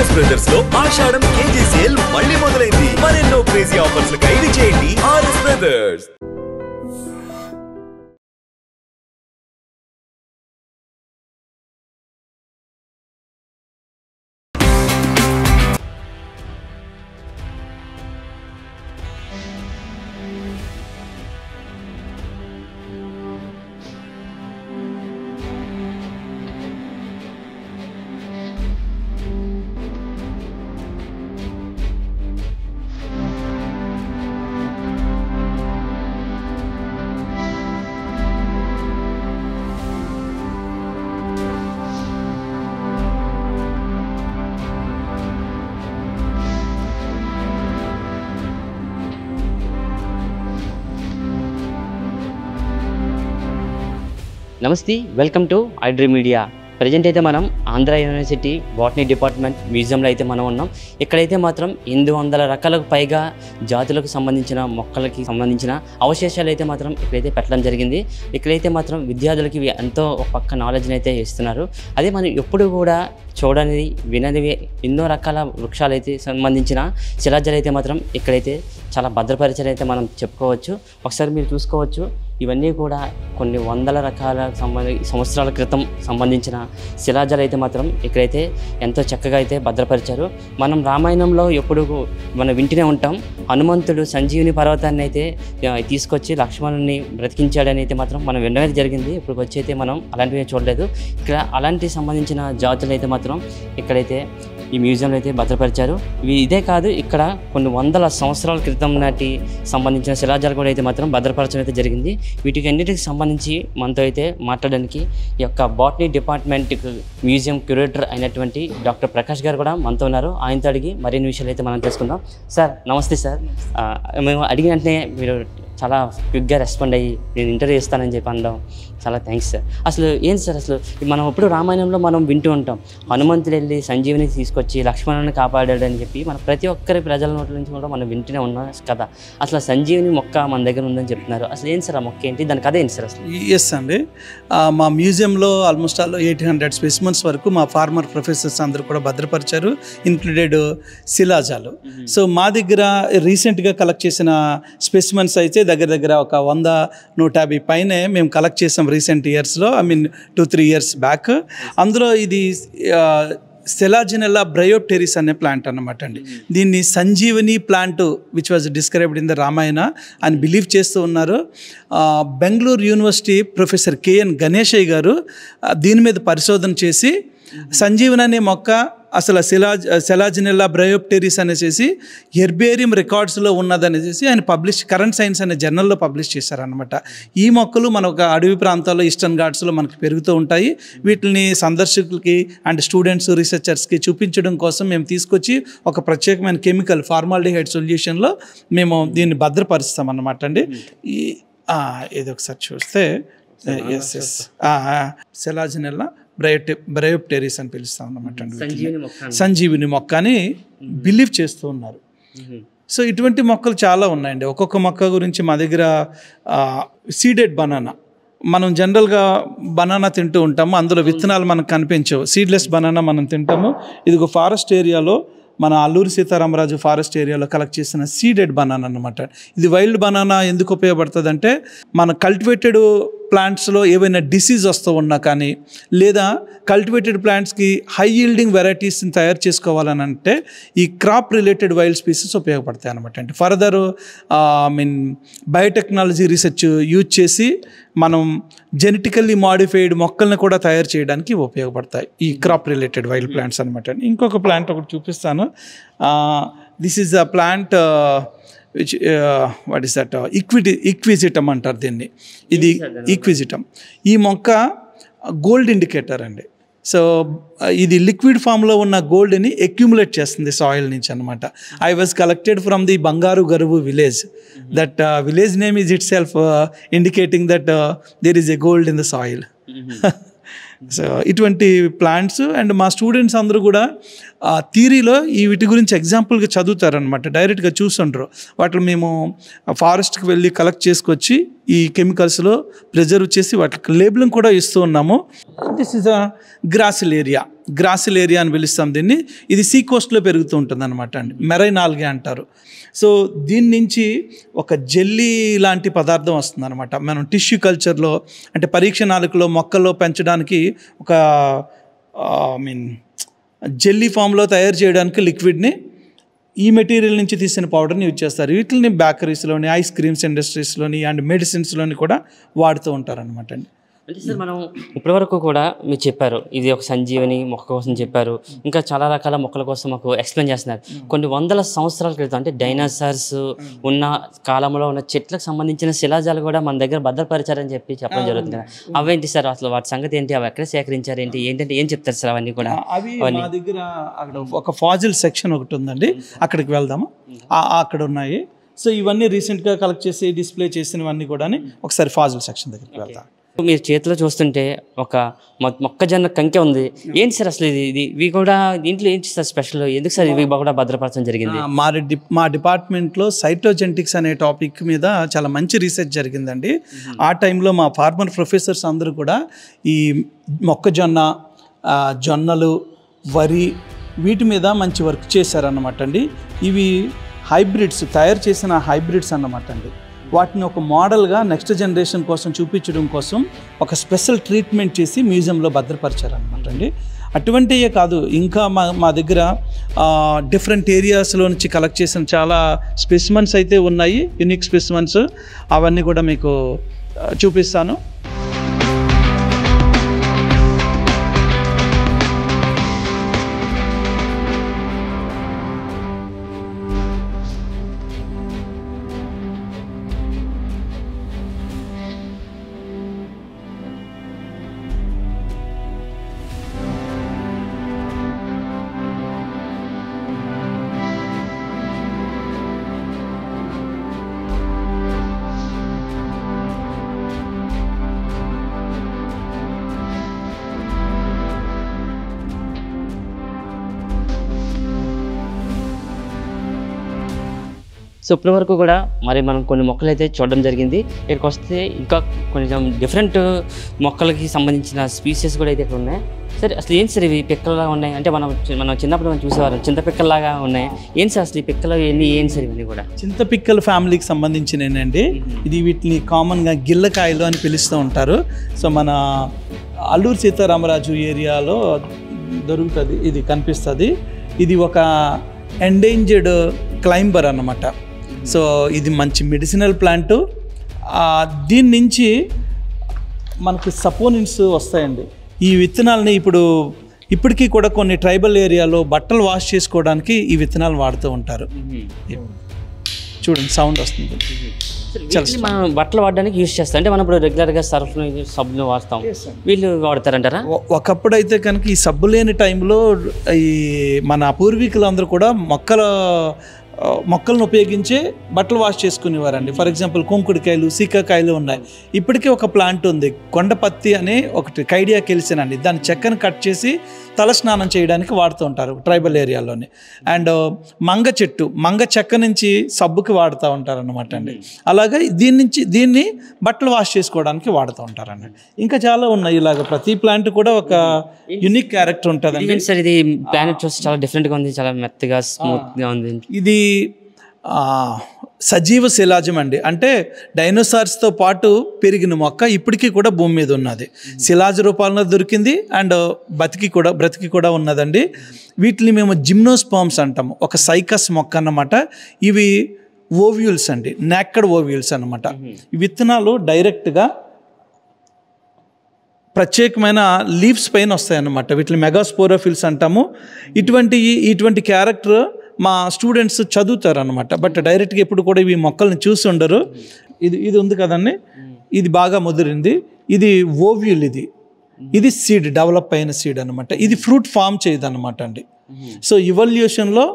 RS brothers లో ఆషాఢం KG sale మళ్ళీ మొదలైంది. మరెన్నో క్రేజీ ఆఫర్స్ ఖైదు చేయండి ఆర్ఎస్ బ్రదర్స్. నమస్తే, welcome to iDream media. Present అయితే మనం ఆంధ్ర యూనివర్సిటీ బాటనీ డిపార్ట్మెంట్ మ్యూజియంలో అయితే మనం ఉన్నాం. ఇక్కడైతే మాత్రం 800 రకాలకు పైగా జాతులకు సంబంధించిన మొక్కలకి సంబంధించిన అవశేషాలు అయితే మాత్రం ఇక్కడైతే పెట్టడం జరిగింది. ఇక్కడైతే మాత్రం విద్యార్థులకి ఎంతో ఒక పక్క నాలెడ్జ్ని అయితే ఇస్తున్నారు. అదే మనం ఎప్పుడు కూడా చూడనిది విననివి ఎన్నో రకాల వృక్షాలు అయితే సంబంధించిన శిలాజాలు అయితే మాత్రం ఇక్కడైతే చాలా భద్రపరిచయం అయితే మనం చెప్పుకోవచ్చు. ఒకసారి మీరు చూసుకోవచ్చు, ఇవన్నీ కూడా కొన్ని వందల రకాల సంవత్సరాల క్రితం సంబంధించిన శిలాజాలు అయితే మాత్రం ఇక్కడైతే ఎంతో చక్కగా అయితే భద్రపరిచారు. మనం రామాయణంలో ఎప్పుడు మనం వింటూనే ఉంటాం, హనుమంతుడు సంజీవిని పర్వతాన్ని అయితే తీసుకొచ్చి లక్ష్మణుని బ్రతికించాడని అయితే మాత్రం మనం వినడం జరిగింది. ఇప్పుడు వచ్చి అయితే మనం అలాంటివి చూడలేదు. ఇక్కడ అలాంటి సంబంధించిన జాతులు అయితే మాత్రం ఇక్కడైతే ఈ మ్యూజియంలో అయితే భద్రపరిచారు. ఇదే కాదు, ఇక్కడ కొన్ని వందల సంవత్సరాల క్రితం నాటి సంబంధించిన శిలాజాలు కూడా అయితే మాత్రం భద్రపరచడం అయితే జరిగింది. వీటికి అన్నిటికి సంబంధించి మనతో అయితే మాట్లాడడానికి ఈ యొక్క బాటనీ డిపార్ట్మెంట్ మ్యూజియం క్యూరేటర్ అయినటువంటి డాక్టర్ ప్రకాష్ గారు కూడా మనతో ఉన్నారు. ఆయనతో అడిగి మరిన్ని విషయాలు అయితే మనం తెలుసుకుందాం. సార్ నమస్తే సార్. మేము అడిగిన వెంటనే మీరు చాలా క్విక్గా రెస్పాండ్ అయ్యి నేను ఇంటర్వ్యూ ఇస్తానని చెప్పి అనడం చాలా థ్యాంక్స్ సార్. అసలు ఏంటి సార్, అసలు మనం ఎప్పుడు రామాయణంలో మనం వింటూ ఉంటాం, హనుమంతుడు వెళ్ళి సంజీవిని తీసుకొచ్చి లక్ష్మణుని కాపాడాడు అని చెప్పి మన ప్రతి ఒక్కరి ప్రజల నోట్ల నుంచి కూడా మనం వింటూనే ఉన్నాం కదా. అసలు సంజీవిని మొక్క మన దగ్గర ఉందని చెప్తున్నారు. అసలు ఏంటి సార్ ఆ మొక్క ఏంటి, దాని కథ ఏంటి సార్ అసలు? ఎస్ అండి, మా మ్యూజియంలో ఆల్మోస్ట్ 800 స్పెసిమన్స్ వరకు మా ఫార్మర్ ప్రొఫెసర్స్ అందరూ కూడా భద్రపరిచారు, ఇన్క్లూడెడ్ శిలాజాలు. సో మా దగ్గర రీసెంట్గా కలెక్ట్ చేసిన స్పెసిమన్స్ అయితే దగ్గర ఒక 100-150 పైనే మేము కలెక్ట్ చేసాం రీసెంట్ ఇయర్స్లో. 2-3 ఇయర్స్ బ్యాక్. అందులో ఇది సెలాజినెల్లా బ్రయోప్టెరిస్ అనే ప్లాంట్ అన్నమాట అండి. దీన్ని Sanjeevani plant which was described in the Ramayana అని బిలీవ్ చేస్తూ ఉన్నారు. Bengaluru university professor KN Ganeshaiah గారు దీని మీద పరిశోధన చేసి సంజీవని అనే మొక్క అసలు సెలాజినెల్లా బ్రయోప్టెరిస్ అనేసి హెర్బేరియం రికార్డ్స్లో ఉన్నదనేసి ఆయన కరెంట్ సైన్స్ అనే జర్నల్లో పబ్లిష్ చేశారనమాట. ఈ మొక్కలు మన ఒక అడవి ప్రాంతాల్లో ఈస్టర్న్ ఘాట్స్లో మనకు పెరుగుతూ ఉంటాయి. వీటిని సందర్శకులకి అండ్ స్టూడెంట్స్ రీసెర్చర్స్కి చూపించడం కోసం మేము తీసుకొచ్చి ఒక ప్రత్యేకమైన కెమికల్ ఫార్మాల్డిహైడ్ సొల్యూషన్లో మేము దీన్ని భద్రపరుస్తాం అన్నమాట అండి. ఇది ఒకసారి చూస్తే సెలాజినెల్లా బ్రయోప్టెరిస్ అని పిలుస్తాం అన్నమాట అండి. సంజీవిని మొక్క అని బిలీవ్ చేస్తూ ఉన్నారు. సో ఇటువంటి మొక్కలు చాలా ఉన్నాయండి. ఒక్కొక్క మొక్క గురించి మా దగ్గర సీడెడ్ బనానా, మనం జనరల్గా బనానా తింటూ ఉంటాము, అందులో విత్తనాలు మనకు కనిపించవు. సీడ్లెస్ బనానా మనం తింటాము. ఇది ఒక ఫారెస్ట్ ఏరియాలో, మన అల్లూరి సీతారామరాజు ఫారెస్ట్ ఏరియాలో కలెక్ట్ చేసిన సీడెడ్ బనానా అన్నమాట. ఇది వైల్డ్ బనానా ఎందుకు ఉపయోగపడుతుంది అంటే, మన కల్టివేటెడ్ ప్లాంట్స్లో ఏవైనా డిసీజ్ వస్తూ ఉన్నా కానీ, లేదా కల్టివేటెడ్ ప్లాంట్స్కి హై ఈల్డింగ్ వెరైటీస్ని తయారు చేసుకోవాలని అంటే ఈ క్రాప్ రిలేటెడ్ వైల్డ్ స్పీసెస్ ఉపయోగపడతాయి అనమాట. అంటే ఫర్దర్ బయోటెక్నాలజీ రీసెర్చ్ యూజ్ చేసి మనం జెనెటికల్లీ మాడిఫైడ్ మొక్కల్ని కూడా తయారు చేయడానికి ఉపయోగపడతాయి ఈ క్రాప్ రిలేటెడ్ వైల్డ్ ప్లాంట్స్ అనమాట. ఇంకొక ప్లాంట్ ఒకటి చూపిస్తాను. This is a plant which what is that, equisetum అంటారు దీన్ని. ఇది ఈక్విజిటమ్. ఈ మొక్క గోల్డ్ ఇండికేటర్ అండి. సో ఇది లిక్విడ్ ఫామ్లో ఉన్న గోల్డ్ని అక్యుములేట్ చేస్తుంది సాయిల్ నుంచి అనమాట. I was collected from the Bangaru Garuvu village. That village name is itself indicating that there is a gold in the soil. So ఇటువంటి ప్లాంట్స్ అండ్ మా స్టూడెంట్స్ అందరూ కూడా థియరీలో వీటి గురించి ఎగ్జాంపుల్గా చదువుతారనమాట, డైరెక్ట్గా చూస్తుండ్రు. వాటిని మేము ఫారెస్ట్కి వెళ్ళి కలెక్ట్ చేసుకొచ్చి ఈ కెమికల్స్లో ప్రిజర్వ్ చేసి వాటికి లేబులింగ్ కూడా ఇస్తూ ఉన్నాము. This is a gracile area. Gracile area అని పిలుస్తాం దీన్ని. ఇది సీ కోస్ట్లో పెరుగుతూ ఉంటుంది అనమాట అండి, మెరైన్ ఆల్గే అంటారు. సో దీని నుంచి ఒక జెల్లీ లాంటి పదార్థం వస్తుంది అనమాట. మనం టిష్యూ కల్చర్లో అంటే పరీక్ష నాలుకలో మొక్కల్లో పెంచడానికి ఒక జెల్లీ ఫామ్లో తయారు చేయడానికి లిక్విడ్ని ఈ మెటీరియల్ నుంచి తీసిన పౌడర్ని యూజ్ చేస్తారు. వీటిని బేకరీస్లోని, ఐస్ క్రీమ్స్ ఇండస్ట్రీస్లోని అండ్ మెడిసిన్స్లోని కూడా వాడుతూ ఉంటారనమాట అండి. అంటే సార్ మనం ఇప్పటివరకు కూడా మీరు చెప్పారు ఇది ఒక సంజీవని మొక్క కోసం చెప్పారు, ఇంకా చాలా రకాల మొక్కల కోసం మాకు ఎక్స్ప్లెయిన్ చేస్తున్నారు. కొన్ని వందల సంవత్సరాల క్రితం అంటే డైనోసార్స్ ఉన్న కాలంలో ఉన్న చెట్లకు సంబంధించిన శిలాజాలు కూడా మన దగ్గర భద్రపరిచారని చెప్పడం జరుగుతుంది కదా. అవేంటి సార్, అసలు వాటి సంగతి ఏంటి, అవి ఎక్కడ సేకరించారు ఏంటి, ఏంటంటే ఏం చెప్తారు సార్ అవన్నీ కూడా? అవి మా దగ్గర అక్కడ ఒక ఫాజిల్ సెక్షన్ ఒకటి ఉందండి, అక్కడికి వెళ్దాము. అక్కడ ఉన్నాయి. సో ఇవన్నీ రీసెంట్గా కలెక్ట్ చేసి డిస్ప్లే చేసినవన్నీ కూడా ఒకసారి ఫాజిల్ సెక్షన్ దగ్గరికి వెళ్తాం. మీరు చేతిలో చూస్తుంటే ఒక మొక్కజొన్న కంకె ఉంది. ఏంటి సార్ అసలు ఇవి కూడా దీంట్లో ఏంటి సార్ స్పెషల్, ఎందుకు సార్ ఇవి కూడా భద్రపరచడం జరిగింది? మా డిపార్ట్మెంట్లో సైటోజెనెటిక్స్ అనే టాపిక్ మీద చాలా మంచి రీసెర్చ్ జరిగిందండి. ఆ టైంలో మా ఫార్మర్ ప్రొఫెసర్స్ అందరూ కూడా ఈ మొక్కజొన్న, జొన్నలు, వరి వీటి మీద మంచి వర్క్ చేశారన్నమాట అండి. ఇవి హైబ్రిడ్స్, తయారు చేసిన హైబ్రిడ్స్ అన్నమాట అండి. వాటిని ఒక మోడల్గా నెక్స్ట్ జనరేషన్ కోసం చూపించడం కోసం ఒక స్పెషల్ ట్రీట్మెంట్ చేసి మ్యూజియంలో భద్రపరిచారనమాట అండి. అటువంటివే కాదు, ఇంకా మా దగ్గర డిఫరెంట్ ఏరియాస్లో నుంచి కలెక్ట్ చేసిన చాలా స్పెసిమన్స్ అయితే ఉన్నాయి, యూనిక్ స్పెసిమన్స్. అవన్నీ కూడా మీకు చూపిస్తాను. సో ఇప్పటి వరకు కూడా మరి మనం కొన్ని మొక్కలు అయితే చూడడం జరిగింది. ఇక్కడికి వస్తే ఇంకా కొంచెం డిఫరెంట్ మొక్కలకి సంబంధించిన స్పీసెస్ కూడా అయితే ఇక్కడ ఉన్నాయి. సరే అసలు ఏంటి సార్ ఇవి పిక్కల్లాగా ఉన్నాయి, అంటే మనం చిన్నప్పుడు మనం చూసేవారు చింత పిక్కల్లాగా ఉన్నాయి. ఏంటి సార్ అసలు ఈ పిక్కలు ఏంటి సార్ ఇవన్నీ కూడా? చింత పిక్కల ఫ్యామిలీకి సంబంధించినండి. ఇది వీటిని కామన్గా గిల్లకాయలు అని పిలుస్తూ ఉంటారు. సో మన అల్లూరు సీతారామరాజు ఏరియాలో దొరుకుతుంది, ఇది కనిపిస్తుంది. ఇది ఒక ఎండేంజర్డ్ క్లైంబర్ అన్నమాట. సో ఇది మంచి మెడిసినల్ ప్లాంటు. దీని నుంచి మనకి సపోనిన్స్ వస్తాయండి. ఈ విత్తనాలని ఇప్పటికీ కూడా కొన్ని ట్రైబల్ ఏరియాలో బట్టలు వాష్ చేసుకోవడానికి ఈ విత్తనాలు వాడుతూ ఉంటారు. చూడండి సౌండ్ వస్తుంది. మనం బట్టలు వాడడానికి యూజ్ చేస్తాం, అంటే మనం ఇప్పుడు రెగ్యులర్గా సబ్బును వాడతాం, వీళ్ళు వాడతారంటారా? ఒకప్పుడు అయితే కనుక ఈ సబ్బు లేని టైంలో ఈ మన పూర్వీకులందరూ కూడా మొక్కలను ఉపయోగించి బట్టలు వాష్ చేసుకునేవారండి. ఫర్ ఎగ్జాంపుల్ కుంకుడికాయలు, సీకాకాయలు ఉన్నాయి. ఇప్పటికీ ఒక ప్లాంట్ ఉంది, కొండపత్తి అనే ఒకటి, కైడియా కెలిసినండి. దాని చెక్కను కట్ చేసి తల స్నానం చేయడానికి వాడుతూ ఉంటారు ట్రైబల్ ఏరియాలోని. అండ్ మంగ చెట్టు, మంగ చెక్క నుంచి సబ్బుకి వాడుతూ ఉంటారు అన్నమాట అండి. అలాగే దీన్ని బట్టలు వాష్ చేసుకోవడానికి వాడుతూ ఉంటారండి. ఇంకా చాలా ఉన్నాయి. ఇలాగ ప్రతి ప్లాంట్ కూడా ఒక యూనిక్ క్యారెక్టర్ ఉంటుంది. సార్ ఇది ప్లాంట్ చూస్తే చాలా డిఫరెంట్గా ఉంది, చాలా మెత్తగా స్మూత్గా ఉంది. ఇది సజీవ శిలాజం అండి. అంటే డైనోసార్స్తో పాటు పెరిగిన మొక్క ఇప్పటికీ కూడా భూమి మీద ఉన్నది. శిలాజ రూపాల్లో దొరికింది అండ్ బ్రతికి కూడా ఉన్నదండి. వీటిని మేము జిమ్నోస్పర్మ్స్ అంటాము. ఒక సైకస్ మొక్క అన్నమాట. ఇవి ఓవ్యూల్స్ అండి, నాక్కడ్ ఓవ్యూల్స్ అన్నమాట. ఈ విత్తనాలు డైరెక్ట్గా ప్రత్యేకమైన లీవ్స్ పైన వస్తాయన్నమాట. వీటిని మెగాస్పోరోఫిల్స్ అంటాము. ఇటువంటి క్యారెక్టర్ మా స్టూడెంట్స్ చదువుతారు అనమాట. బట్ డైరెక్ట్గా ఎప్పుడు కూడా ఇవి మొక్కల్ని చూసి ఉండరు. ఇది ఉంది కదండి, ఇది బాగా ముదిరింది. ఇది ఓవ్యూల్, ఇది సీడ్, డెవలప్ అయిన సీడ్ అనమాట. ఇది ఫ్రూట్ ఫామ్ చేయదు అనమాట అండి. సో ఇవల్యూషన్లో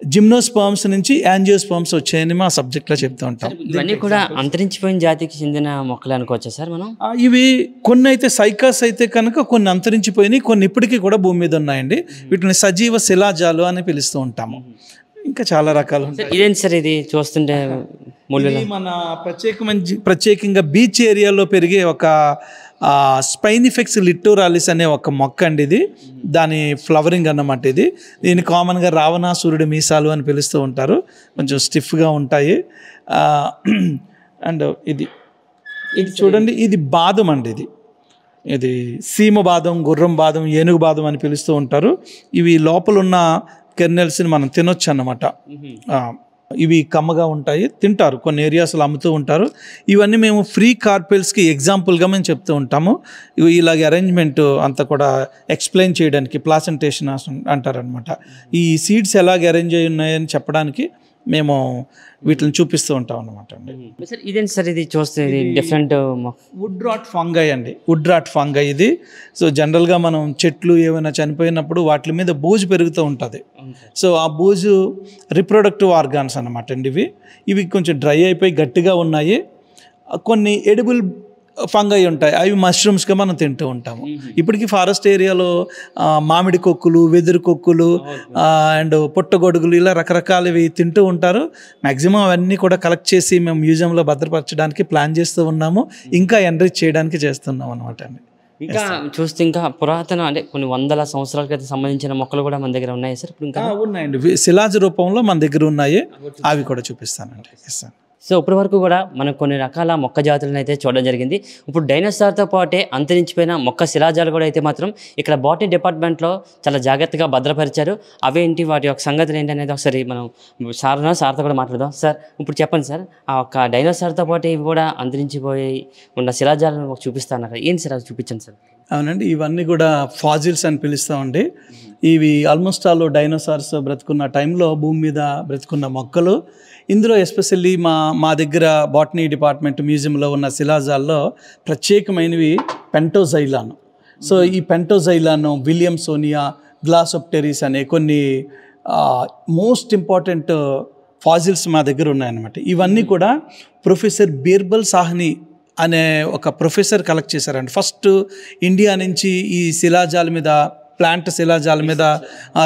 జిమ్నోస్పర్మ్స్ నుంచి యాంజియోస్పర్మ్స్ వచ్చాయని మా సబ్జెక్ట్లో చెప్తూ ఉంటాం. ఇవన్నీ కూడా అంతరించిపోయిన జాతికి చెందిన మొక్కలు అనుకోవచ్చా సార్ మనం? ఇవి కొన్ని అయితే సైకాస్ అయితే కనుక కొన్ని అంతరించిపోయినాయి, కొన్ని ఇప్పటికీ కూడా భూమి మీద ఉన్నాయండి. వీటిని సజీవ శిలాజాలు అని పిలుస్తూ ఉంటాము. ఇంకా చాలా రకాలు ఉంటాయి. ఇదేంటి సార్ ఇది చూస్తుంటే? మన ప్రత్యేకంగా బీచ్ ఏరియాలో పెరిగే ఒక స్పైనిఫెక్స్ లిటోరాలిస్ అనే ఒక మొక్క అండి ఇది. దాని ఫ్లవరింగ్ అన్నమాట ఇది. దీన్ని కామన్గా రావణాసురుడి మీసాలు అని పిలుస్తూ ఉంటారు. కొంచెం స్టిఫ్గా ఉంటాయి. అండ్ ఇది చూడండి, ఇది బాదం అండి. ఇది సీమ బాదం, గుర్రం బాదం, ఏనుగు బాదం అని పిలుస్తూ ఉంటారు. ఇవి లోపల ఉన్న కెర్నెల్స్ని మనం తినొచ్చు అన్నమాట. ఇవి కమ్మగా ఉంటాయి, తింటారు. కొన్ని ఏరియాస్లో అమ్ముతూ ఉంటారు. ఇవన్నీ మేము ఫ్రీ కార్పెల్స్కి ఎగ్జాంపుల్గా మేము చెప్తూ ఉంటాము. ఇవి ఇలాగే అరేంజ్మెంట్ అంతా కూడా ఎక్స్ప్లెయిన్ చేయడానికి ప్లాసెంటేషన్ అంటారనమాట. ఈ సీడ్స్ ఎలాగ అరేంజ్ అయి ఉన్నాయని చెప్పడానికి మేము వీటిని చూపిస్తూ ఉంటాం అనమాట అండి. సార్ ఇదేంటి సార్, ఇది చూస్తే డిఫరెంట్ వుడ్ రాట్ ఫంగై అండి. వుడ్ రాట్ ఫంగై ఇది. సో జనరల్గా మనం చెట్లు ఏమైనా చనిపోయినప్పుడు వాటి మీద బూజు పెరుగుతూ ఉంటుంది. సో ఆ బూజు రిప్రొడక్టివ్ ఆర్గాన్స్ అనమాట అండి. ఇవి కొంచెం డ్రై అయిపోయి గట్టిగా ఉన్నాయి. కొన్ని ఎడిబుల్ ఫంగై ఉంటాయి, అవి మష్రూమ్స్గా మనం తింటూ ఉంటాము. ఇప్పటికీ ఫారెస్ట్ ఏరియాలో మామిడి కొక్కులు, వెదురు కొక్కులు అండ్ పుట్టగొడుగులు ఇలా రకరకాలవి తింటూ ఉంటారు. మ్యాక్సిమం అవన్నీ కూడా కలెక్ట్ చేసి మేము మ్యూజియంలో భద్రపరచడానికి ప్లాన్ చేస్తూ ఉన్నాము. ఇంకా ఎన్రిచ్ చేయడానికి చేస్తున్నాం అనమాట అండి. ఇంకా చూస్తే ఇంకా పురాతన అంటే కొన్ని వందల సంవత్సరాల క్రితం సంబంధించిన మొక్కలు కూడా మన దగ్గర ఉన్నాయి సార్. ఇప్పుడు ఇంకా ఉన్నాయండి, శిలాజ రూపంలో మన దగ్గర ఉన్నాయి. అవి కూడా చూపిస్తానండి. Yes sir. సో ఇప్పటి వరకు కూడా మనకు కొన్ని రకాల మొక్క జాతులను అయితే చూడడం జరిగింది. ఇప్పుడు డైనోసార్తో పాటే అంతరించిపోయిన మొక్క శిలాజాలు కూడా అయితే మాత్రం ఇక్కడ బాటనీ డిపార్ట్మెంట్లో చాలా జాగ్రత్తగా భద్రపరిచారు. అవేంటి, వాటి యొక్క సంగతులు ఏంటి అనేది ఒకసారి మనం సార్తో కూడా మాట్లాడదాం. సార్ ఇప్పుడు చెప్పండి సార్, ఆ ఒక్క డైనోసార్తో పాటు ఇవి కూడా అంతరించిపోయి ఉన్న శిలాజాలను చూపిస్తాను అక్కడ. ఏంటి సార్ అది చూపించండి సార్. అవునండి, ఇవన్నీ కూడా ఫాజిల్స్ అని పిలుస్తామండి. ఇవి ఆల్మోస్ట్ ఆల్ డైనోసార్స్ బ్రతుకున్న టైంలో భూమి మీద బ్రతుకున్న మొక్కలు. ఇందులో ఎస్పెషల్లీ మా దగ్గర బాటనీ డిపార్ట్మెంట్ మ్యూజియంలో ఉన్న శిలాజాల్లో ప్రత్యేకమైనవి పెంటోజైలాన్. సో ఈ పెంటోజైలాన్, విలియమ్సోనియా, గ్లాసోప్టెరిస్ అనే కొన్ని మోస్ట్ ఇంపార్టెంట్ ఫాజిల్స్ మా దగ్గర ఉన్నాయన్నమాట. ఇవన్నీ కూడా ప్రొఫెసర్ బీర్బల్ సాహ్ని అనే ఒక ప్రొఫెసర్ కలెక్ట్ చేశారండి. ఫస్ట్ ఇండియా నుంచి ఈ శిలాజాల మీద, ప్లాంట్ శిలాజాల మీద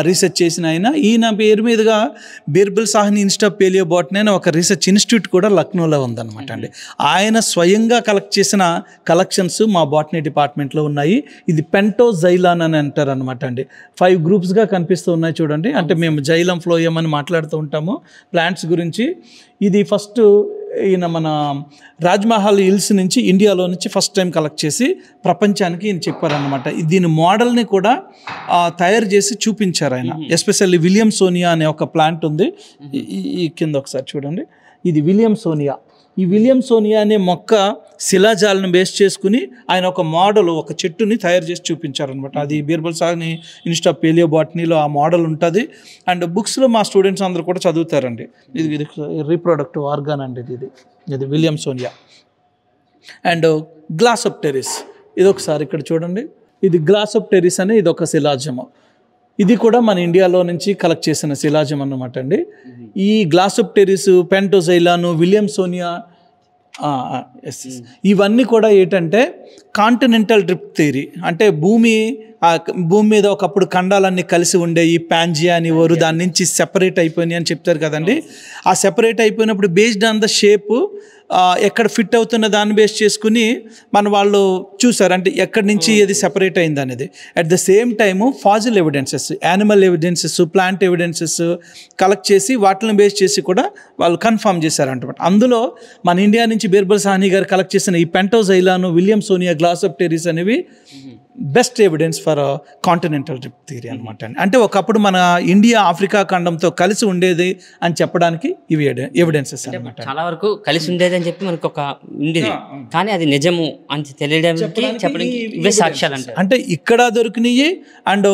రీసెర్చ్ చేసిన ఈయన పేరు మీదుగా బీర్బల్ సాహ్ని ఇన్స్టిట్యూట్ ఆఫ్ పేలియోబాటనీ అనే ఒక రీసెర్చ్ ఇన్స్టిట్యూట్ కూడా లక్నోలో ఉందన్నమాట అండి. ఆయన స్వయంగా కలెక్ట్ చేసిన కలెక్షన్స్ మా బాటనీ డిపార్ట్మెంట్లో ఉన్నాయి. ఇది పెంటోజైలాన్ అని అంటారు అనమాట అండి. 5 గ్రూప్స్గా కనిపిస్తూ ఉన్నాయి చూడండి. అంటే మేము జైలం ఫ్లోయం అని మాట్లాడుతూ ఉంటాము ప్లాంట్స్ గురించి. ఇది ఫస్ట్ ఈయన మన రాజ్మహల్ హిల్స్ నుంచి, ఇండియాలో నుంచి ఫస్ట్ టైం కలెక్ట్ చేసి ప్రపంచానికి ఈయన చెప్పారనమాట. దీని మోడల్ని కూడా తయారు చేసి చూపించారు ఆయన. ఎస్పెషల్లీ విలియమ్సోనియా అనే ఒక ప్లాంట్ ఉంది. ఈ కింద ఒకసారి చూడండి, ఇది విలియమ్సోనియా. ఈ విలియమ్సోనియా అనే మొక్క శిలాజాలను బేస్ చేసుకుని ఆయన ఒక మోడల్, ఒక చెట్టుని తయారు చేసి చూపించారనమాట. అది బీర్బల్ సాహ్ని ఇన్స్టిట్యూట్ ఆఫ్ పేలియోబాటనీలో ఆ మోడల్ ఉంటుంది. అండ్ బుక్స్లో మా స్టూడెంట్స్ అందరూ కూడా చదువుతారండి. ఇది రీప్రొడక్టివ్ ఆర్గాన్ అండి. ఇది విలియమ్సోనియా. అండ్ గ్లాసోప్టెరిస్, ఇది ఒకసారి ఇక్కడ చూడండి. ఇది గ్లాసోప్టెరిస్ అనే ఇది ఒక శిలాజము. ఇది కూడా మన ఇండియాలో నుంచి కలెక్ట్ చేసిన శిలాజం అన్నమాట అండి. ఈ గ్లాసోప్టెరిస్, పెంటోజైలాను, విలియమ్సోనియా ఇవన్నీ కూడా ఏంటంటే కాంటినెంటల్ డ్రిఫ్ట్ థియరీ. అంటే భూమి మీద ఒకప్పుడు ఖండాలన్నీ కలిసి ఉండేవి, ప్యాంజియా అని వారు, దాని నుంచి సెపరేట్ అయిపోయినాయి అని చెప్తారు కదండి. ఆ సెపరేట్ అయిపోయినప్పుడు బేస్డ్ ఆన్ ద షేప్ ఎక్కడ ఫిట్ అవుతున్న దాన్ని బేస్ చేసుకుని వాళ్ళు చూసారు, అంటే ఎక్కడి నుంచి ఏది సెపరేట్ అయింది అనేది. At the same time fossil evidences, animal evidences, plant evidences collect చేసి వాటిని బేస్ చేసి కూడా వాళ్ళు కన్ఫర్మ్ చేశారంటమాట. అందులో మన ఇండియా నుంచి బీర్బల్ సాహ్ని గారు కలెక్ట్ చేసిన ఈ పెంటోజైలాను, విలియమ్సోనియా, గ్లాసోప్టెరిస్ అనేవి best evidence for continental drift theory అనమాట. అంటే ఒకప్పుడు మన ఇండియా ఆఫ్రికా ఖండంతో కలిసి ఉండేది అని చెప్పడానికి ఇవి ఎవిడెన్సెస్ అనమాట. చాలా వరకు కలిసి ఉండేది అని చెప్పి మనకు ఒక ఉండేది, కానీ అది నిజము అని తెలియడానికి చెప్పడానికి ఇవే సాక్ష్యాలు అంటే ఇక్కడ దొరికినాయి అండ్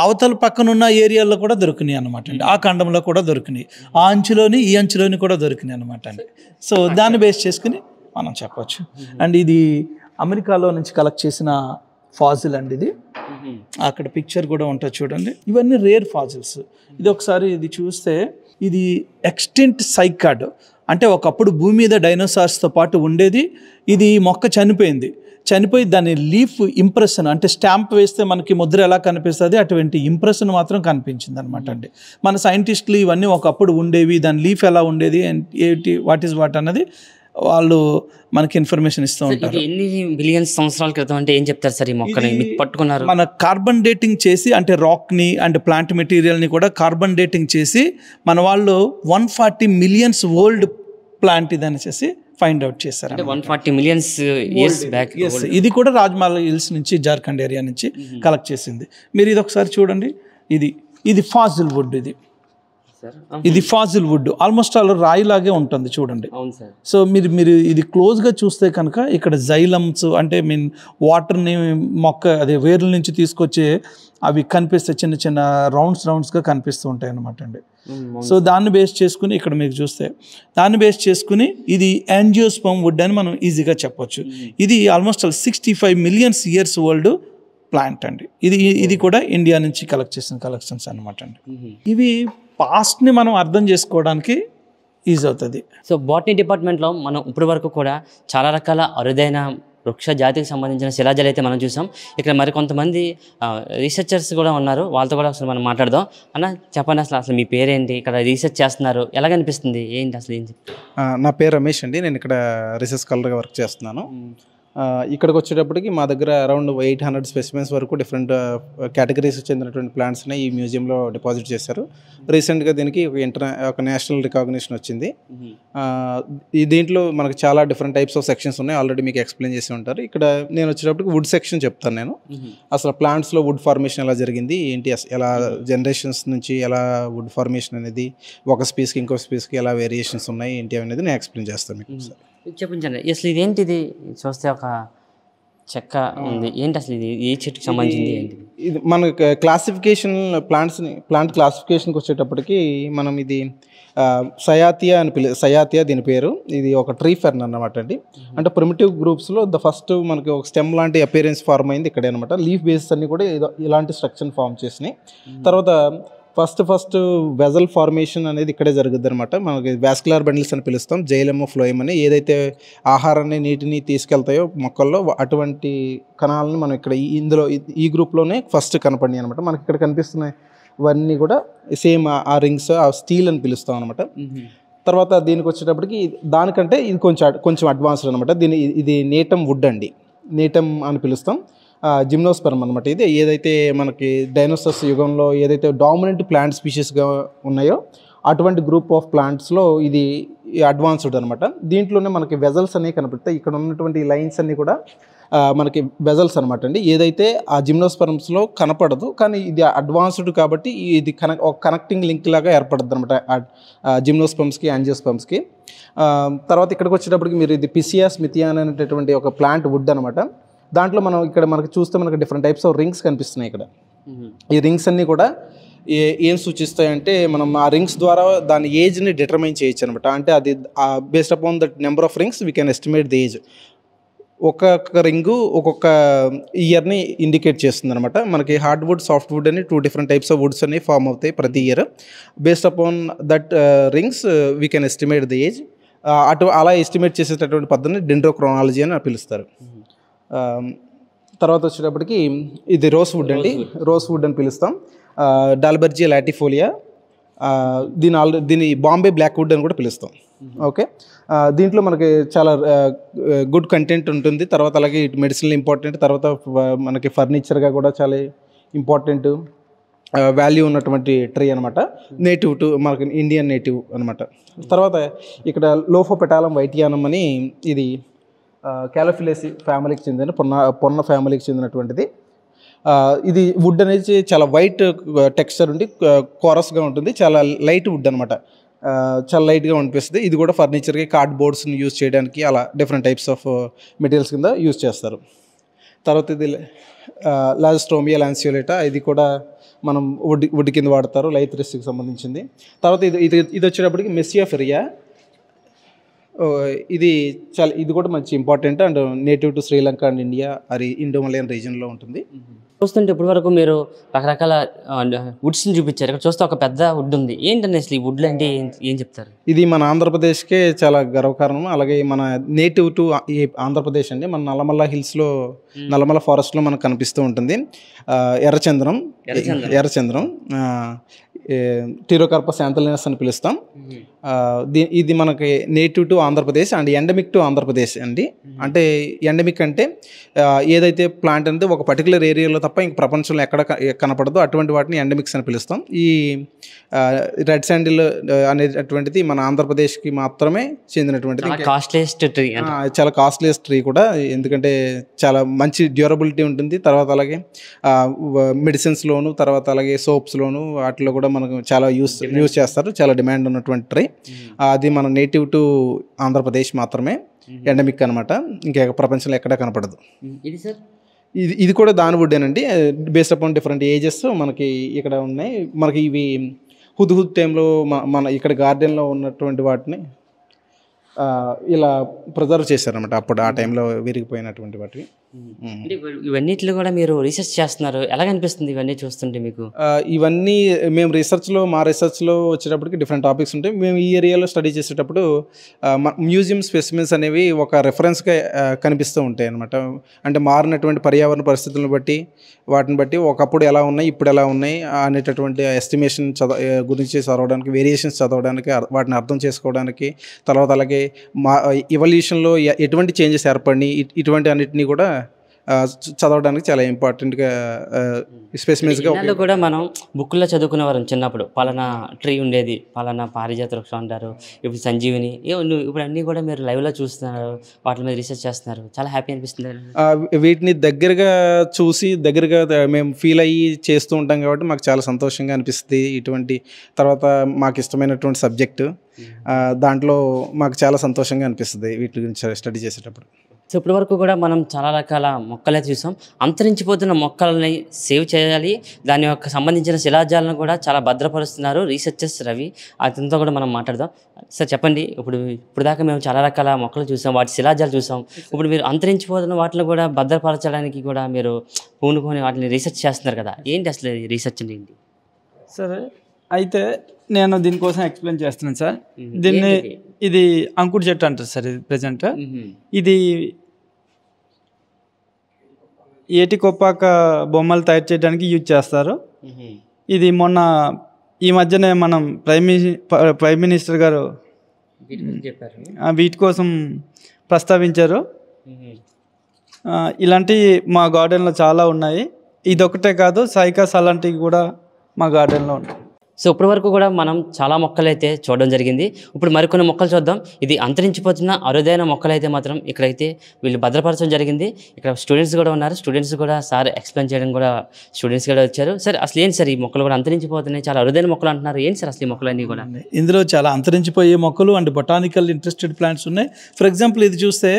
అవతల పక్కనున్న ఏరియాల్లో కూడా దొరికినాయి అనమాట అండి. ఆ ఖండంలో కూడా దొరికినాయి, ఆ అంచులోని ఈ అంచులోని కూడా దొరికినాయి అనమాట అండి. సో దాన్ని బేస్ చేసుకుని మనం చెప్పవచ్చు. అండ్ ఇది అమెరికాలో నుంచి కలెక్ట్ చేసిన ఫాజిల్ అండి. ఇది అక్కడ పిక్చర్ కూడా ఉంటుంది చూడండి. ఇవన్నీ రేర్ ఫాజిల్స్. ఇది ఒకసారి ఇది చూస్తే ఇది ఎక్స్టింక్ట్ సైకాడ్, అంటే ఒకప్పుడు భూమి మీద డైనోసార్స్తో పాటు ఉండేది. ఇది మొక్క చనిపోయి దాని లీఫ్ ఇంప్రెషన్, అంటే స్టాంప్ వేస్తే మనకి ముద్ర ఎలా కనిపిస్తుంది అటువంటి ఇంప్రెషన్ మాత్రం కనిపించింది అనమాట అండి. మన సైంటిస్టులు ఇవన్నీ ఒకప్పుడు ఉండేవి, దాని లీఫ్ ఎలా ఉండేది, ఏంటి వాట్ ఈజ్ వాట్ అన్నది వాళ్ళు మనకి ఇన్ఫర్మేషన్ ఇస్తూ ఇది ఉంటారు. ఎన్ని బిలియన్స్ సంవత్సరాల క్రితం అంటే ఏం చెప్తారు సార్? ఈ మొక్కని మీకు పట్టుకున్నారు. మన కార్బన్ డేటింగ్ చేసి అంటే రాక్ని అండ్ ప్లాంట్ మెటీరియల్ని కూడా కార్బన్ డేటింగ్ చేసి మన వాళ్ళు 140 మిలియన్స్ ఓల్డ్ ప్లాంట్ ఇది అనేసి ఫైండ్ అవుట్ చేశారు. 140 మిలియన్స్ ఇయర్స్ బ్యాక్. ఇది కూడా రాజ్మాల హిల్స్ నుంచి జార్ఖండ్ ఏరియా నుంచి కలెక్ట్ చేసింది. మీరు ఇది ఒకసారి చూడండి. ఇది ఫాజిల్ వుడ్. ఇది ఫాజిల్ వుడ్ ఆల్మోస్ట్ ఆల్ రాయిలాగే ఉంటుంది చూడండి. సో మీరు ఇది క్లోజ్గా చూస్తే కనుక ఇక్కడ జైలమ్స్ అంటే వాటర్ని అదే వేర్ల నుంచి తీసుకొచ్చే అవి కనిపిస్తే చిన్న చిన్న రౌండ్స్గా కనిపిస్తూ ఉంటాయి అన్నమాట అండి. సో దాన్ని బేస్ చేసుకుని ఇక్కడ మీకు చూస్తే దాన్ని బేస్ చేసుకుని ఇది యాంజియోస్పర్మ్ వుడ్ అని మనం ఈజీగా చెప్పొచ్చు. ఇది almost all 65 millions years old plant అండి. ఇది కూడా ఇండియా నుంచి కలెక్ట్ చేసిన కలెక్షన్స్ అనమాట అండి. ఇవి పాస్ట్ని మనం అర్థం చేసుకోవడానికి ఈజీ అవుతుంది. సో బాటనీ డిపార్ట్మెంట్లో మనం ఇప్పటి వరకు కూడా చాలా రకాల అరుదైన వృక్ష జాతికి సంబంధించిన శిలాజాలు అయితే మనం చూసాం. ఇక్కడ మరికొంతమంది రీసెర్చర్స్ కూడా ఉన్నారు, వాళ్ళతో కూడా అసలు మనం మాట్లాడదాం. అన్న చెప్పండి, అసలు మీ పేరేంటి, ఇక్కడ రీసెర్చ్ చేస్తున్నారు, ఎలాగనిపిస్తుంది, ఏంటి అసలు ఏంటి? నా పేరు రమేష్ అండి. నేను ఇక్కడ రీసెర్చ్ స్కాలర్గా వర్క్ చేస్తున్నాను. ఇక్కడికి వచ్చేటప్పటికి మా దగ్గర అరౌండ్ 800 స్పెసిమెన్స్ వరకు డిఫరెంట్ కేటగిరీస్ చెందినటువంటి ప్లాంట్స్ని ఈ మ్యూజియంలో డిపాజిట్ చేశారు. రీసెంట్గా దీనికి ఒక నేషనల్ రికాగ్నిషన్ వచ్చింది. దీంట్లో మనకు చాలా డిఫరెంట్ టైప్స్ ఆఫ్ సెక్షన్స్ ఉన్నాయి, ఆల్రెడీ మీకు ఎక్స్ప్లెయిన్ చేసి ఉంటారు. ఇక్కడ నేను వచ్చేటప్పటికి వుడ్ సెక్షన్ చెప్తాను. నేను అసలు ప్లాంట్స్లో వుడ్ ఫార్మేషన్ ఎలా జరిగింది, ఏంటి, ఎలా జనరేషన్స్ నుంచి ఎలా వుడ్ ఫార్మేషన్ అనేది ఒక స్పీస్కి ఇంకో స్పీస్కి ఎలా వేరియేషన్స్ ఉన్నాయి ఏంటి అనేది నేను ఎక్స్ప్లెయిన్ చేస్తాను మీకు. చెప్పించండి అసలు ఇదేంటిది, చూస్తే ఒక చెక్క ఉంది, ఏంటి అసలు ఇది ఏ చెట్టుకి సంబంధించింది ఏంటి? ఇది మన క్లాసిఫికేషన్ ప్లాంట్ క్లాసిఫికేషన్కి వచ్చేటప్పటికి మనం ఇది సయాతియా సయాతియా దీని పేరు. ఇది ఒక ట్రీ ఫెర్న్ అన్నమాట అండి. అంటే ప్రిమిటివ్ గ్రూప్స్లో ఫస్ట్ మనకి ఒక స్టెమ్ లాంటి అపియరెన్స్ ఫార్మ్ అయింది ఇక్కడే అనమాట. లీఫ్ బేసెస్ అన్ని కూడా ఇలాంటి స్ట్రక్చర్ ఫార్మ్ చేసినాయి. తర్వాత ఫస్ట్ వెజల్ ఫార్మేషన్ అనేది ఇక్కడే జరుగుద్ది అనమాట. మనకి వాస్కులర్ బండిల్స్ అని పిలుస్తాం, జైలమ్ ఫ్లోయమ్ అని. ఏదైతే ఆహారాన్ని నీటిని తీసుకెళ్తాయో మొక్కల్లో అటువంటి కణాలను మనం ఇక్కడ ఇందులో ఈ గ్రూప్లోనే ఫస్ట్ కనపడి అనమాట. మనకి ఇక్కడ కనిపిస్తున్నాయి ఇవన్నీ కూడా సేమ్ ఆ రింగ్స్, ఆ స్టీల్ అని పిలుస్తాం అనమాట. తర్వాత దీనికి వచ్చేటప్పటికి దానికంటే ఇది కొంచెం అడ్వాన్స్డ్ అనమాట. ఇది నేటమ్ వుడ్ అండి, నేటమ్ అని పిలుస్తాం. జిమ్నోస్పెర్మ్ అనమాట. ఇది ఏదైతే మనకి డైనోసార్స్ యుగంలో ఏదైతే డామినెంట్ ప్లాంట్ స్పీషీస్గా ఉన్నాయో అటువంటి గ్రూప్ ఆఫ్ ప్లాంట్స్లో ఇది అడ్వాన్స్డ్ అనమాట. దీంట్లోనే మనకి వెజల్స్ అనేవి కనపడతాయి. ఇక్కడ ఉన్నటువంటి లైన్స్ అన్నీ కూడా మనకి వెజల్స్ అనమాట అండి. ఏదైతే ఆ జిమ్నోస్పెర్మ్స్లో కనపడదు, కానీ ఇది అడ్వాన్స్డ్ కాబట్టి ఇది ఒక కనెక్టింగ్ లింక్ లాగా ఏర్పడుతుంది అనమాట జిమ్నోస్పెర్మ్స్కి యాంజియోస్పెర్మ్స్కి. తర్వాత ఇక్కడికి వచ్చేటప్పటికి మీరు ఇది పిసియా స్మిథియాన్ అనేటటువంటి ఒక ప్లాంట్ వుడ్ అనమాట. దాంట్లో మనకి చూస్తే మనకి డిఫరెంట్ టైప్స్ ఆఫ్ రింగ్స్ కనిపిస్తున్నాయి ఇక్కడ. ఈ రింగ్స్ అన్నీ కూడా ఏం సూచిస్తాయంటే మనం ఆ రింగ్స్ ద్వారా దాని ఏజ్ని డిటర్మైన్ చేయొచ్చు అనమాట. అంటే అది based upon that number of rings we can estimate the age. ఒక్కొక్క రింగు ఒక్కొక్క ఇయర్ని ఇండికేట్ చేస్తుంది అనమాట. మనకి హార్డ్ వుడ్, సాఫ్ట్ వుడ్ అని 2 డిఫరెంట్ టైప్స్ ఆఫ్ వుడ్స్ అనేవి ఫామ్ అవుతాయి ప్రతి year. Based upon that rings we can estimate the age. అలా ఎస్టిమేట్ చేసేటటువంటి పద్ధతిని డెండ్రోక్రోనాలజీ అని పిలుస్తారు. తర్వాత వచ్చేటప్పటికి ఇది రోస్ వుడ్ అండి, రోస్ వుడ్ అని పిలుస్తాం. డాల్బర్జియా లాటిఫోలియా, దీని బాంబే బ్లాక్ వుడ్ అని కూడా పిలుస్తాం. ఓకే, దీంట్లో మనకి చాలా గుడ్ కంటెంట్ ఉంటుంది. తర్వాత అలాగే మెడిసినల్ ఇంపార్టెంట్, తర్వాత మనకి ఫర్నిచర్గా కూడా చాలా ఇంపార్టెంట్ వాల్యూ ఉన్నటువంటి ట్రీ అనమాట. నేటివ్ టు మనకి ఇండియన్ నేటివ్ అనమాట. తర్వాత ఇక్కడ లోఫోపెటాలం వైటియానం అని ఇది క్యాలోఫిలేసి ఫ్యామిలీకి చెందిన పొన్న ఫ్యామిలీకి చెందినటువంటిది. ఇది వుడ్ అనేది చాలా వైట్ టెక్స్చర్ ఉండి కోరస్గా ఉంటుంది, చాలా లైట్ వుడ్ అనమాట, చాలా లైట్గా అనిపిస్తుంది. ఇది కూడా ఫర్నిచర్కి, కార్డ్ బోర్డ్స్ని యూజ్ చేయడానికి అలా డిఫరెంట్ టైప్స్ ఆఫ్ మెటీరియల్స్ కింద యూజ్ చేస్తారు. తర్వాత ఇది లాజిస్ట్రోమియా లాన్సియోలేటా, ఇది కూడా మనం వుడ్ కింద వాడతారు, లైథ్రిస్కి సంబంధించింది. తర్వాత ఇది వచ్చేటప్పటికి మెస్సియా ఫెరియా, ఇది కూడా మంచి important and native to Sri Lanka and India, అది ఇండో మలయన్ రీజన్లో ఉంటుంది. చూస్తుంటే ఇప్పటి వరకు మీరు రకరకాల వుడ్స్ని చూపించారు. ఇక్కడ చూస్తే ఒక పెద్ద వుడ్ ఉంది. ఏంటంటే అసలు ఈ వుడ్లు అంటే ఏం చెప్తారు? ఇది మన ఆంధ్రప్రదేశ్కే చాలా గర్వకారణం. అలాగే మన నేటివ్ టు ఆంధ్రప్రదేశ్ అండి. మన నల్లమల్ల హిల్స్లో, నల్లమల్ల ఫారెస్ట్లో మనకు కనిపిస్తూ ఉంటుంది. ఎర్రచంద్రం టిరోకార్పస్ శాంతలినస్ అని పిలుస్తాం. ఇది మనకి native to Andhra Pradesh and endemic to Andhra Pradesh అండి. అంటే ఎండమిక్ అంటే ఏదైతే ప్లాంట్ అంటే ఒక పర్టికులర్ ఏరియాలో తప్ప ఇంక ప్రపంచంలో ఎక్కడ కనపడదో అటువంటి వాటిని ఎండమిక్స్ అని పిలుస్తాం. ఈ రెడ్ శాండిల్ అనేటటువంటిది మన ఆంధ్రప్రదేశ్కి మాత్రమే చెందినటువంటిది. కాస్ట్లీయెస్ట్ ట్రీ, చాలా కాస్ట్లీయెస్ట్ ట్రీ కూడా. ఎందుకంటే చాలా మంచి డ్యూరబిలిటీ ఉంటుంది. తర్వాత అలాగే మెడిసిన్స్లోను, తర్వాత అలాగే సోప్స్లోను వాటిలో కూడా మనకు చాలా యూస్ చేస్తారు. చాలా డిమాండ్ ఉన్నటువంటి ట్రీ. అది మన నేటివ్ టు ఆంధ్రప్రదేశ్ మాత్రమే ఎండమిక్ అనమాట. ఇంకా ప్రపంచంలో ఎక్కడా కనపడదు. ఇది కూడా దాని వుడ్డేనండి. బేస్డ్ అపాన్ డిఫరెంట్ ఏజెస్ మనకి ఇక్కడ ఉన్నాయి. మనకి ఇవి హుద్హుద్ టైంలో మన ఇక్కడ గార్డెన్లో ఉన్నటువంటి వాటిని ఇలా ప్రిజర్వ్ చేశారనమాట. అప్పుడు ఆ టైంలో విరిగిపోయినటువంటి వాటివి. ఇవన్నిట్లో కూడా మీరు రీసెర్చ్ చేస్తున్నారు. ఎలా అనిపిస్తుంది ఇవన్నీ చూస్తుంటే మీకు? ఇవన్నీ మేము మా రీసెర్చ్లో వచ్చేటప్పటికి డిఫరెంట్ టాపిక్స్ ఉంటాయి. మేము ఈ ఏరియాలో స్టడీ చేసేటప్పుడు మ్యూజియం స్పెసిమెన్స్ అనేవి ఒక రెఫరెన్స్గా కనిపిస్తూ ఉంటాయి అనమాట. అంటే మారినటువంటి పర్యావరణ పరిస్థితులను బట్టి, వాటిని బట్టి ఒకప్పుడు ఎలా ఉన్నాయి, ఇప్పుడు ఎలా ఉన్నాయి అనేటటువంటి ఎస్టిమేషన్ గురించి చదవడానికి, వేరియేషన్స్ చదవడానికి, వాటిని అర్థం చేసుకోవడానికి, తర్వాత అలాగే ఎవల్యూషన్లో ఎటువంటి చేంజెస్ ఏర్పడినాయి, ఇటువంటి అన్నిటినీ కూడా చదవడానికి చాలా ఇంపార్టెంట్గా స్పెసిమెన్స్గా కూడా మనం బుక్లో చదువుకునే వారు చిన్నప్పుడు. పలానా ట్రీ ఉండేది, పలానా పారిజాత వృక్షం అంటారు, ఇప్పుడు సంజీవిని. ఇప్పుడు అన్నీ కూడా మీరు లైవ్లో చూస్తున్నారు, వాటి మీద రీసెర్చ్ చేస్తున్నారు. చాలా హ్యాపీ అనిపిస్తుంది. వీటిని దగ్గరగా చూసి దగ్గరగా మేము ఫీల్ అయ్యి చేస్తూ ఉంటాం కాబట్టి మాకు చాలా సంతోషంగా అనిపిస్తుంది. ఇటువంటి తర్వాత మాకు ఇష్టమైనటువంటి సబ్జెక్టు, దాంట్లో మాకు చాలా సంతోషంగా అనిపిస్తుంది వీటి గురించి స్టడీ చేసేటప్పుడు. సో ఇప్పటి వరకు కూడా మనం చాలా రకాల మొక్కలైతే చూసాం. అంతరించిపోతున్న మొక్కలని సేవ్ చేయాలి, దాని యొక్క సంబంధించిన శిలాజాలను కూడా చాలా భద్రపరుస్తున్నారు రీసెర్చర్స్ రవి. అతనితో కూడా మనం మాట్లాడదాం. సార్ చెప్పండి, ఇప్పుడు దాకా మేము చాలా రకాల మొక్కలు చూసాం, వాటి శిలాజాలు చూసాం. ఇప్పుడు మీరు అంతరించిపోతున్న వాటిని కూడా భద్రపరచడానికి కూడా మీరు పూనుకొని వాటిని రీసెర్చ్ చేస్తున్నారు కదా, ఏంటి అసలు రీసెర్చ్ ఏంటి? సరే, అయితే నేను దీనికోసం ఎక్స్ప్లెయిన్ చేస్తున్నాను సార్. ఇది అంకుర్ చెట్టు అంటారు సార్. ఇది ప్రజెంట్ ఇది ఏటి కొప్పాక బొమ్మలు తయారు చేయడానికి యూజ్ చేస్తారు. ఇది మొన్న ఈ మధ్యనే మనం ప్రైమ్ మినిస్టర్ గారు వీటి కోసం ప్రస్తావించారు. ఇలాంటివి మా గార్డెన్లో చాలా ఉన్నాయి. ఇదొకటే కాదు, సైకాస్ అలాంటివి కూడా మా గార్డెన్లో ఉన్నాయి. సో ఇప్పటి వరకు కూడా మనం చాలా మొక్కలు అయితే చూడడం జరిగింది. ఇప్పుడు మరికొన్ని మొక్కలు చూద్దాం. ఇది అంతరించిపోతున్న అరుదైన మొక్కలు అయితే మాత్రం ఇక్కడైతే వీళ్ళు భద్రపరచడం జరిగింది. ఇక్కడ స్టూడెంట్స్ కూడా ఉన్నారు. స్టూడెంట్స్ కూడా సార్ ఎక్స్ప్లెయిన్ చేయడం కూడా స్టూడెంట్స్ కూడా వచ్చారు. సార్ అసలు ఏంటి సార్ ఈ మొక్కలు కూడా అంతరించిపోతున్నాయి, చాలా అరుదైన మొక్కలు అంటున్నారు, ఏంటి సార్ అసలు ఈ మొక్కలన్నీ కూడా? ఇందులో చాలా అంతరించిపోయే మొక్కలు అండ్ బొటానికల్ ఇంట్రెస్టెడ్ ప్లాంట్స్ ఉన్నాయి. ఫర్ ఎగ్జాంపుల్ ఇది చూస్తే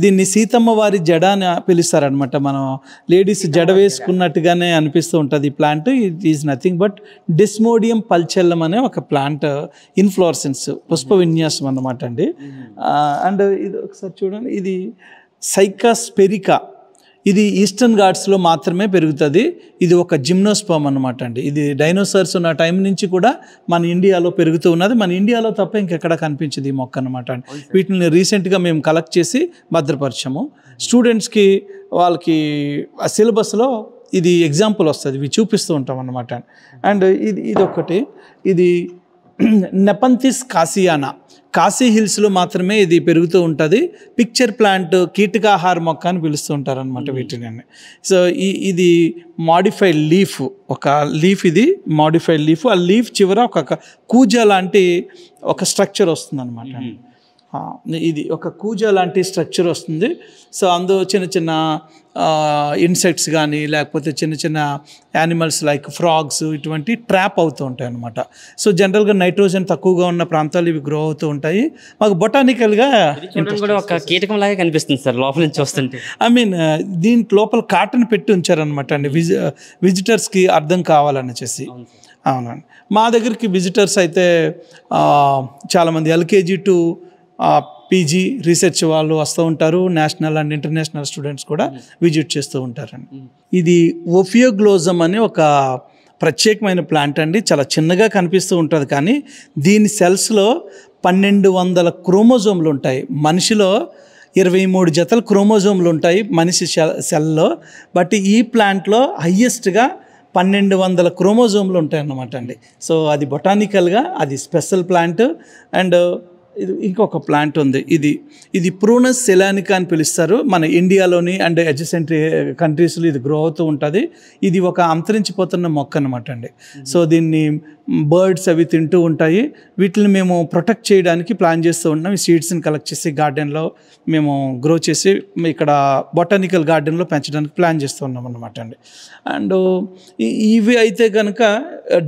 దీన్ని సీతమ్మ వారి జడ అని పిలుస్తారనమాట. మనం లేడీస్ జడ వేసుకున్నట్టుగానే అనిపిస్తూ ఉంటుంది. ఈ plant it is nothing but desmodium pulchellum అనే ఒక ప్లాంట్ ఇన్ఫ్లోరసెన్స్, పుష్ప విన్యాసం అన్నమాట అండి. అండ్ ఇది ఒకసారి చూడండి, ఇది సైకాస్పెరికా. ఇది ఈస్టర్న్ ఘాట్స్లో మాత్రమే పెరుగుతుంది. ఇది ఒక జిమ్నోస్పర్మ్ అనమాట అండి. ఇది డైనోసార్స్ ఉన్న టైం నుంచి కూడా మన ఇండియాలో పెరుగుతూ ఉన్నది. మన ఇండియాలో తప్ప ఇంకెక్కడ కనిపించదు ఈ మొక్క అనమాట అండి. వీటిని రీసెంట్గా మేము కలెక్ట్ చేసి భద్రపరిచాము. స్టూడెంట్స్కి వాళ్ళకి సిలబస్లో ఇది ఎగ్జాంపుల్ వస్తుంది, ఇవి చూపిస్తూ ఉంటాం అన్నమాట. అండ్ ఇది ఒకటి, ఇది నెపంతిస్ కాసియానా, కాశీ హిల్స్లో మాత్రమే ఇది పెరుగుతూ ఉంటుంది. పిక్చర్ ప్లాంట్, కీటకాహార మొక్క అని పిలుస్తూ ఉంటారు అనమాట వీటిని. సో ఇది మాడిఫైడ్ లీఫ్, ఒక లీఫ్, ఇది మాడిఫైడ్ లీఫ్. ఆ లీఫ్ చివర ఒక కూజ లాంటి ఒక స్ట్రక్చర్ వస్తుంది అనమాట. ఇది ఒక కూజ లాంటి స్ట్రక్చర్ వస్తుంది. సో అందులో చిన్న చిన్న ఇన్సెక్ట్స్ కానీ లేకపోతే చిన్న చిన్న యానిమల్స్ లైక్ ఫ్రాగ్స్ ఇటువంటి ట్రాప్ అవుతూ ఉంటాయి అన్నమాట. సో జనరల్గా నైట్రోజన్ తక్కువగా ఉన్న ప్రాంతాలు ఇవి గ్రో అవుతూ ఉంటాయి. మాకు బొటానికల్గా కూడా ఒక కీటకం లాగా కనిపిస్తుంది సార్ లోపల నుంచి వస్తుంటే. ఐ మీన్ దీని లోపల కాటన్ పెట్టి ఉంచారనమాట అండి, విజిటర్స్కి అర్థం కావాలని చేసి. అవునండి, మా దగ్గరికి విజిటర్స్ అయితే చాలామంది ఎల్కేజీ టు పీజీ రీసెర్చ్ వాళ్ళు వస్తూ ఉంటారు, నేషనల్ అండ్ ఇంటర్నేషనల్ స్టూడెంట్స్ కూడా విజిట్ చేస్తూ ఉంటారండి. ఇది ఓఫియోగ్లోజమ్ అనే ఒక ప్రత్యేకమైన ప్లాంట్ అండి. చాలా చిన్నగా కనిపిస్తూ ఉంటుంది, కానీ దీని సెల్స్లో 1200 క్రోమోజోమ్లు ఉంటాయి. మనిషిలో 23 జతల క్రోమోజోమ్లు ఉంటాయి మనిషి సెల్లో. బట్ ఈ ప్లాంట్లో హయ్యెస్ట్గా 1200 క్రోమోజోమ్లు ఉంటాయి అన్నమాట అండి. సో అది బొటానికల్గా అది స్పెషల్ ప్లాంట్. అండ్ ఇది ఇంకొక ప్లాంట్ ఉంది, ఇది ప్రూనస్ సెలానికా అని పిలుస్తారు. మన ఇండియాలోని అండ్ అడ్జసెంట్ కంట్రీస్లో ఇది గ్రో అవుతూ ఉంటుంది. ఇది ఒక అంతరించిపోతున్న మొక్క అనమాట అండి. సో దీన్ని బర్డ్స్ అవి తింటూ ఉంటాయి. వీటిని మేము ప్రొటెక్ట్ చేయడానికి ప్లాన్ చేస్తూ ఉన్నాం. ఈ సీడ్స్ని కలెక్ట్ చేసి గార్డెన్లో మేము గ్రో చేసి ఇక్కడ బొటానికల్ గార్డెన్లో పెంచడానికి ప్లాన్ చేస్తూ ఉన్నాం అన్నమాట అండి. అండ్ ఇవి అయితే కనుక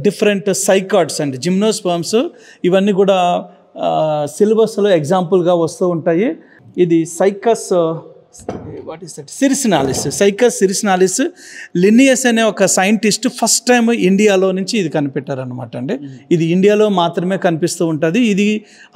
డిఫరెంట్ సైకాడ్స్ అండి, జిమ్నోస్పర్మ్స్. ఇవన్నీ కూడా సిలబస్లో ఎగ్జాంపుల్గా వస్తూ ఉంటాయి. ఇది cycas what is that circinalis, cycas circinalis Linnaeus అనే ఒక సైంటిస్ట్ ఫస్ట్ టైం ఇండియాలో నుంచి ఇది కనిపెట్టారనమాట అండి. ఇది ఇండియాలో మాత్రమే కనిపిస్తూ ఉంటుంది. ఇది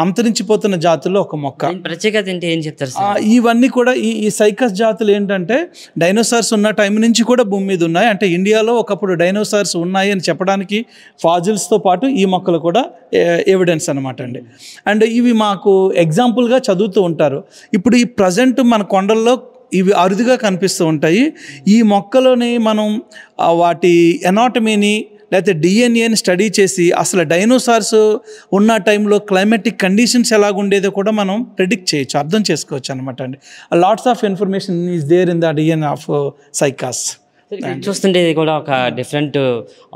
అంతరించిపోతున్న జాతుల్లో ఒక మొక్క. ప్రత్యేకత ఏంటి, ఏం చెప్తారు సార్? ఇవన్నీ కూడా ఈ సైకస్ జాతులు ఏంటంటే డైనోసార్స్ ఉన్న టైం నుంచి కూడా భూమి మీద ఉన్నాయి. అంటే ఇండియాలో ఒకప్పుడు డైనోసార్స్ ఉన్నాయి అని చెప్పడానికి ఫాజిల్స్తో పాటు ఈ మొక్కలు కూడా ఎవిడెన్స్ అనమాట అండి. అండ్ ఇవి మాకు ఎగ్జాంపుల్గా చదువుతూ ఉంటారు. ఇప్పుడు ఈ ప్రజెంట్ మన కొండల్లో ఇవి అరుదుగా కనిపిస్తూ ఉంటాయి. ఈ మొక్కలోని మనం వాటి ఎనాటమీని లేకపోతే డిఎన్ఏని స్టడీ చేసి అసలు డైనోసార్స్ ఉన్న టైంలో క్లైమాటిక్ కండిషన్స్ ఎలాగుండేదో కూడా మనం ప్రిడిక్ట్ చేయొచ్చు, అర్థం చేసుకోవచ్చు అనమాట అండి. Lots of information is there in the DNA of Cycas. చూస్తుంటే ఇది కూడా ఒక డిఫరెంట్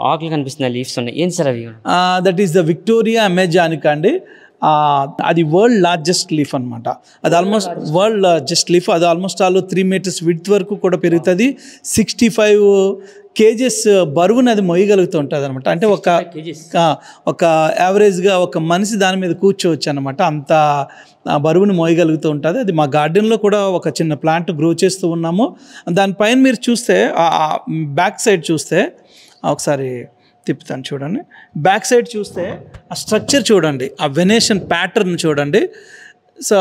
ఆకులు కనిపిస్తున్నాయి, లీవ్స్ ఉన్నాయి. ఏం సార్ అవి? దట్ ఈస్ ద విక్టోరియా అమెజానికా అండి. అది వరల్డ్ లార్జెస్ట్ లీఫ్ అనమాట. అది ఆల్మోస్ట్ వరల్డ్ లార్జెస్ట్ లీఫ్. అది ఆల్మోస్ట్ 3 meters విడ్త్ వరకు కూడా పెరుగుతుంది. 65 kgs బరువుని అది మొయ్యగలుగుతూ ఉంటుంది అనమాట. అంటే ఒక యావరేజ్గా ఒక మనిషి దాని మీద కూర్చోవచ్చు అనమాట, అంత బరువుని మోయగలుగుతూ ఉంటుంది. అది మా గార్డెన్లో కూడా ఒక చిన్న ప్లాంట్ గ్రో చేస్తూ ఉన్నాము. దానిపైన మీరు చూస్తే బ్యాక్ సైడ్ చూస్తే ఒకసారి తిప్పుతాను చూడండి. బ్యాక్ సైడ్ చూస్తే ఆ స్ట్రక్చర్ చూడండి, ఆ వెనేషన్ ప్యాటర్న్ చూడండి. సో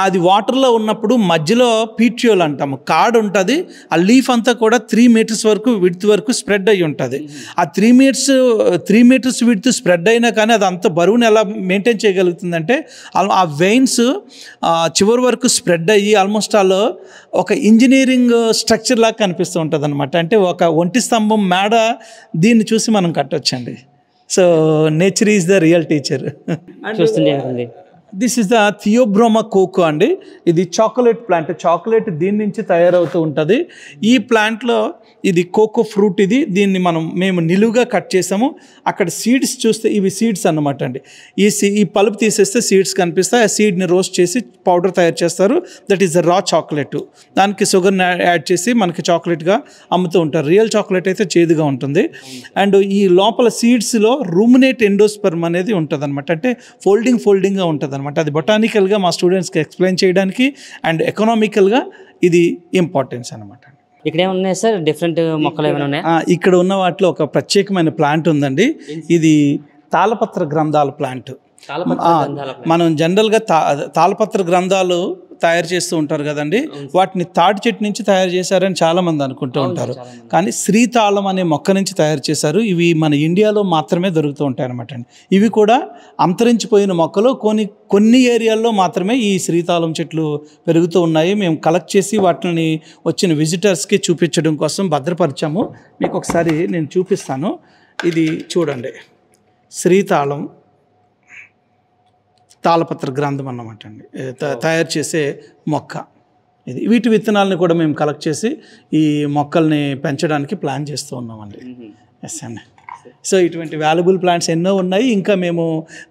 అది వాటర్లో ఉన్నప్పుడు మధ్యలో పీట్యూల్ అంటాము, కార్డ్ ఉంటుంది. ఆ లీఫ్ అంతా కూడా 3 meters వరకు విడ్త్ వరకు స్ప్రెడ్ అయ్యి ఉంటుంది. ఆ 3 meters విడ్త్ స్ప్రెడ్ అయినా కానీ అది అంత బరువుని ఎలా మెయింటైన్ చేయగలుగుతుందంటే ఆ వెయిన్స్ చివరి వరకు స్ప్రెడ్ అయ్యి ఆల్మోస్ట్ ఒక ఇంజనీరింగ్ స్ట్రక్చర్ లాగా కనిపిస్తూ ఉంటుంది అనమాట. అంటే ఒక ఒంటి స్తంభం మేడ దీన్ని చూసి మనం కట్టొచ్చండి. So nature is the real teacher. చూస్తుండే this is the theobroma cocoa అండి. ఇది చాక్లెట్ ప్లాంట్. చాక్లెట్ దీని నుంచి తయారవుతూ ఉంటుంది. ఈ ప్లాంట్లో ఇది కోకో ఫ్రూట్. దీన్ని మేము నిలువుగా కట్ చేసాము. అక్కడ సీడ్స్ చూస్తే ఇవి సీడ్స్ అన్నమాట అండి. ఈ పలుపు తీసేస్తే సీడ్స్ కనిపిస్తాయి. ఆ సీడ్ని రోస్ట్ చేసి పౌడర్ తయారు చేస్తారు. That is the raw chocolate. దానికి షుగర్ని యాడ్ చేసి మనకి చాక్లెట్గా అమ్ముతూ ఉంటారు. రియల్ చాక్లెట్ అయితే చేదుగా ఉంటుంది. అండ్ ఈ లోపల సీడ్స్లో రూమినేట్ ఎండోస్పర్మ్ అనేది ఉంటుంది అనమాట. అంటే ఫోల్డింగ్గా ఉంటుంది అనమాట. అది బొటానికల్గా మా స్టూడెంట్స్కి ఎక్స్ప్లెయిన్ చేయడానికి అండ్ ఎకనామికల్గా ఇది ఇంపార్టెన్స్ అనమాట. ఇక్కడ ఏమైనా ఉన్నాయి సార్, డిఫరెంట్ మొక్కలు ఏమైనా ఉన్నాయి? ఇక్కడ ఉన్న వాటిలో ఒక ప్రత్యేకమైన ప్లాంట్ ఉందండి. ఇది తాళపత్ర గ్రంథాల ప్లాంట్. మనం జనరల్గా తాళపత్ర గ్రంథాలు తయారు చేస్తూ ఉంటారు కదండి, వాటిని తాటి చెట్టు నుంచి తయారు చేశారని చాలామంది అనుకుంటూ ఉంటారు. కానీ శ్రీతాళం అనే మొక్క నుంచి తయారు చేశారు. ఇవి మన ఇండియాలో మాత్రమే దొరుకుతూ ఉంటాయి అనమాట అండి. ఇవి కూడా అంతరించిపోయిన మొక్కలు. కొన్ని ఏరియాల్లో మాత్రమే ఈ శ్రీతాళం చెట్లు పెరుగుతూ ఉన్నాయి. మేము కలెక్ట్ చేసి వాటిని వచ్చిన విజిటర్స్కి చూపించడం కోసం భద్రపరిచాము. మీకు ఒకసారి నేను చూపిస్తాను. ఇది చూడండి, శ్రీతాళం తాళపత్ర గ్రంథం అన్నమాట అండి, తయారు చేసే మొక్క ఇది. వీటి విత్తనాలని కూడా మేము కలెక్ట్ చేసి ఈ మొక్కల్ని పెంచడానికి ప్లాన్ చేస్తూ ఉన్నామండి. ఎస్ అండి. సో ఇటువంటి వాల్యుబుల్ ప్లాంట్స్ ఎన్నో ఉన్నాయి. ఇంకా మేము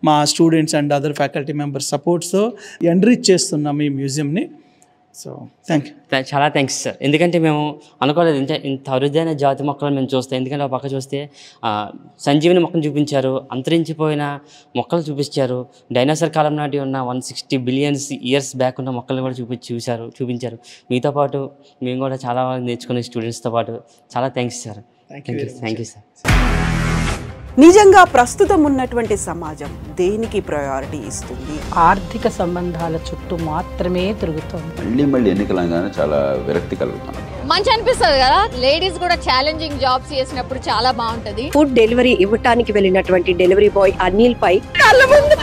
మా students and other faculty members సపోర్ట్స్తో ఎన్రిచ్ చేస్తున్నాము ఈ మ్యూజియంని. So thank you. చాలా థ్యాంక్స్ సార్. ఎందుకంటే మేము అనుకోలేదు ఇంత అరుదైన జాతి మొక్కలను మేము చూస్తాం. ఎందుకంటే ఒక పక్క చూస్తే సంజీవిని మొక్కను చూపించారు, అంతరించిపోయిన మొక్కలు చూపించారు, డైనోసార్ కాలం నాటి ఉన్న 160 billion years బ్యాక్ ఉన్న మొక్కలను కూడా చూపించారు. మీతో పాటు మేము కూడా చాలా నేర్చుకునే స్టూడెంట్స్తో పాటు చాలా thanks sir. Thank you sir. నిజంగా ప్రస్తుతం ఉన్నటువంటి సమాజం దేనికి ప్రయారిటీ ఇస్తుంది? ఆర్థిక సంబంధాల చుట్టూ మాత్రమే తిరుగుతోంది. మళ్ళీ ఎన్నికలంగానే చాలా విరక్తి కలుగుతాను. మంచి అనిపిస్తుంది కదా, లేడీస్ కూడా ఛాలెంజింగ్ జాబ్స్ చేసినప్పుడు చాలా బాగుంటది. ఫుడ్ డెలివరీ ఇవ్వటానికి వెళ్ళినటువంటి డెలివరీ బాయ్ అనిల్ పై కళ్ళ ముందు